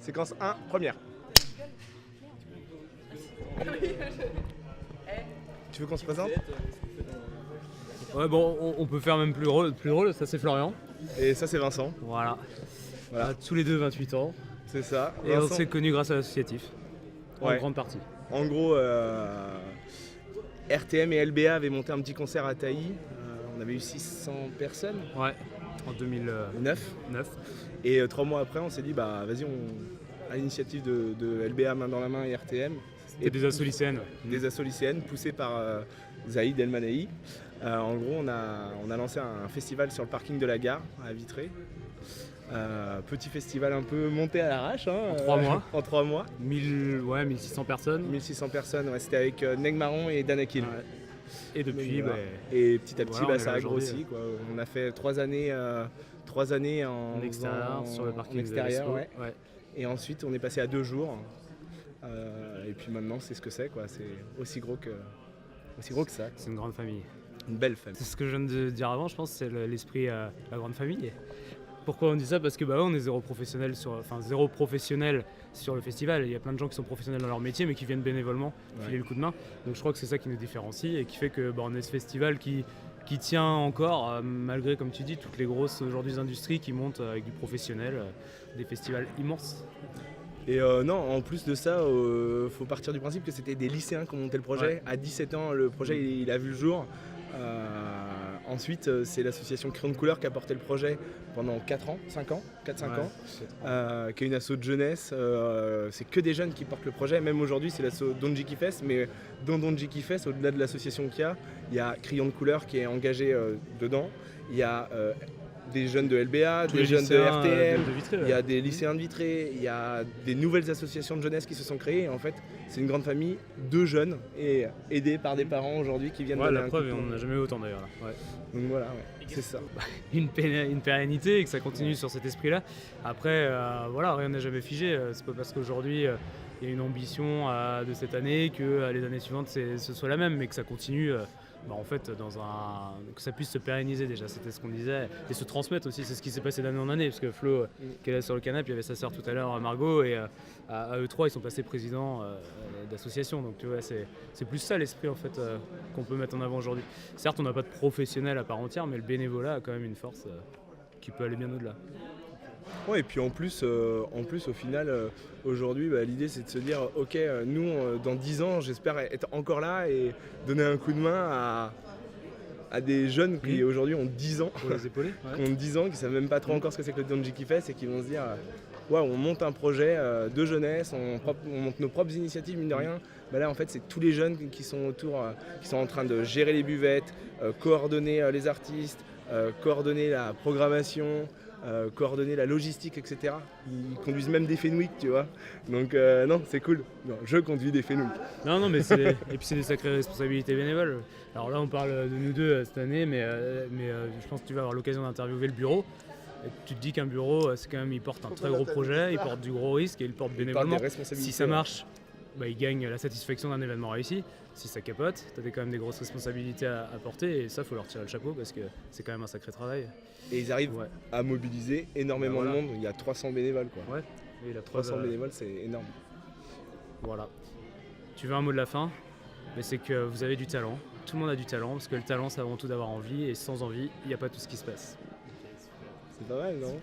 Séquence 1, première. Tu veux qu'on se présente? Ouais, bon, on peut faire même plus drôle, ça c'est Florian. Et ça, c'est Vincent. Voilà. Voilà. Tous les deux 28 ans. C'est ça. Et on Vincent, s'est connus grâce à l'associatif. En Ouais. grande partie. En gros, RTM et LBA avaient monté un petit concert à Tailly. On avait eu 600 personnes, Ouais. En 2009. 9. Et 3 mois après, on s'est dit, bah vas-y, à l'initiative de LBA Main dans la Main et RTM. Et des assos lycéennes. Des assos lycéennes poussés par Zaïd El Manaï. En gros, on a lancé un festival sur le parking de la gare à Vitré. Petit festival un peu monté à l'arrache. En 3 mois. En 3 mois. 1600 personnes. 1600 personnes, ouais, c'était avec Neg Marron et Danakil. Ouais. Et depuis, Voilà. bah, Et petit à petit, voilà, on est ça là a grossi. aujourd'hui. Quoi. On a fait 3 années, en extérieur, sur le parking en extérieur, de ouais. ouais. Et ensuite, on est passé à 2 jours. Et puis maintenant, c'est ce que c'est, quoi. C'est aussi gros que ça. C'est une grande famille. Une belle famille. C'est ce que je viens de dire avant, je pense, c'est l'esprit la grande famille. Pourquoi on dit ça? Parce que on est zéro professionnel sur le festival. Il y a plein de gens qui sont professionnels dans leur métier mais qui viennent bénévolement filer le coup de main. Donc je crois que c'est ça qui nous différencie et qui fait que on est ce festival qui tient encore, malgré, comme tu dis, toutes les grosses aujourd'hui industries qui montent avec du professionnel, des festivals immenses. Et non, en plus de ça, faut partir du principe que c'était des lycéens qui ont monté le projet. Ouais. À 17 ans, le projet il a vu le jour. Ensuite, c'est l'association Crayon de Couleur qui a porté le projet pendant 4 ans, 5 ans, 4-5 ans, qui est une asso de jeunesse. C'est que des jeunes qui portent le projet. Même aujourd'hui, c'est l'asso Don Jiki Fest, mais dans Don Jiki Fest, au-delà de l'association qu'il y a Crayon de Couleur qui est engagé dedans. Il y a des jeunes de LBA, des jeunes de RTM, de Vitré, il y a des lycéens de Vitré, il y a des nouvelles associations de jeunesse qui se sont créées. Et en fait, c'est une grande famille de jeunes et aidés par des parents aujourd'hui qui viennent Ouais, donner la un preuve, coup de on main. n'a jamais eu autant d'ailleurs. Là. Ouais. Donc voilà, ouais, c'est ça. Une pérennité et que ça continue sur cet esprit-là. Après, rien n'est jamais figé. C'est pas parce qu'aujourd'hui il y a une ambition de cette année que les années suivantes ce soit la même, mais que ça continue. En fait, que ça puisse se pérenniser déjà, c'était ce qu'on disait, et se transmettre aussi, c'est ce qui s'est passé d'année en année, parce que Flo, qui est là sur le canapé, il y avait sa sœur tout à l'heure, Margot, et à eux trois, ils sont passés présidents d'association, donc tu vois, c'est plus ça l'esprit en fait qu'on peut mettre en avant aujourd'hui. Certes, on n'a pas de professionnels à part entière, mais le bénévolat a quand même une force qui peut aller bien au-delà. Ouais, et puis en plus au final, aujourd'hui, l'idée c'est de se dire, ok, nous, dans 10 ans, j'espère être encore là et donner un coup de main à des jeunes qui aujourd'hui ont 10 ans, Pour les épauler, qui ont 10 ans, qui ne savent même pas trop encore ce que c'est que le Don Jiki Fest et qui vont se dire, ouais, on monte un projet de jeunesse, on monte nos propres initiatives, mine de rien. Là, en fait, c'est tous les jeunes qui sont autour, qui sont en train de gérer les buvettes, coordonner les artistes, coordonner la programmation, coordonner la logistique, etc. Ils conduisent même des Fenwick, tu vois. Donc non, c'est cool. Non, je conduis des Fenwick. Non, mais et puis c'est des sacrées responsabilités bénévoles. Alors là, on parle de nous deux cette année, mais je pense que tu vas avoir l'occasion d'interviewer le bureau. Et tu te dis qu'un bureau, c'est quand même, il porte un très gros projet, il porte du gros risque et il porte bénévolement. Si ça marche, il gagne la satisfaction d'un événement réussi. Si ça capote, tu as quand même des grosses responsabilités à porter et ça, faut leur tirer le chapeau parce que c'est quand même un sacré travail. Et ils arrivent à mobiliser énormément de monde. Il y a 300 bénévoles, quoi. Ouais. Et la 300 bénévoles, c'est énorme. Voilà. Tu veux un mot de la fin? Mais c'est que vous avez du talent. Tout le monde a du talent parce que le talent, c'est avant tout d'avoir envie et sans envie, il n'y a pas tout ce qui se passe. C'est pas mal, non?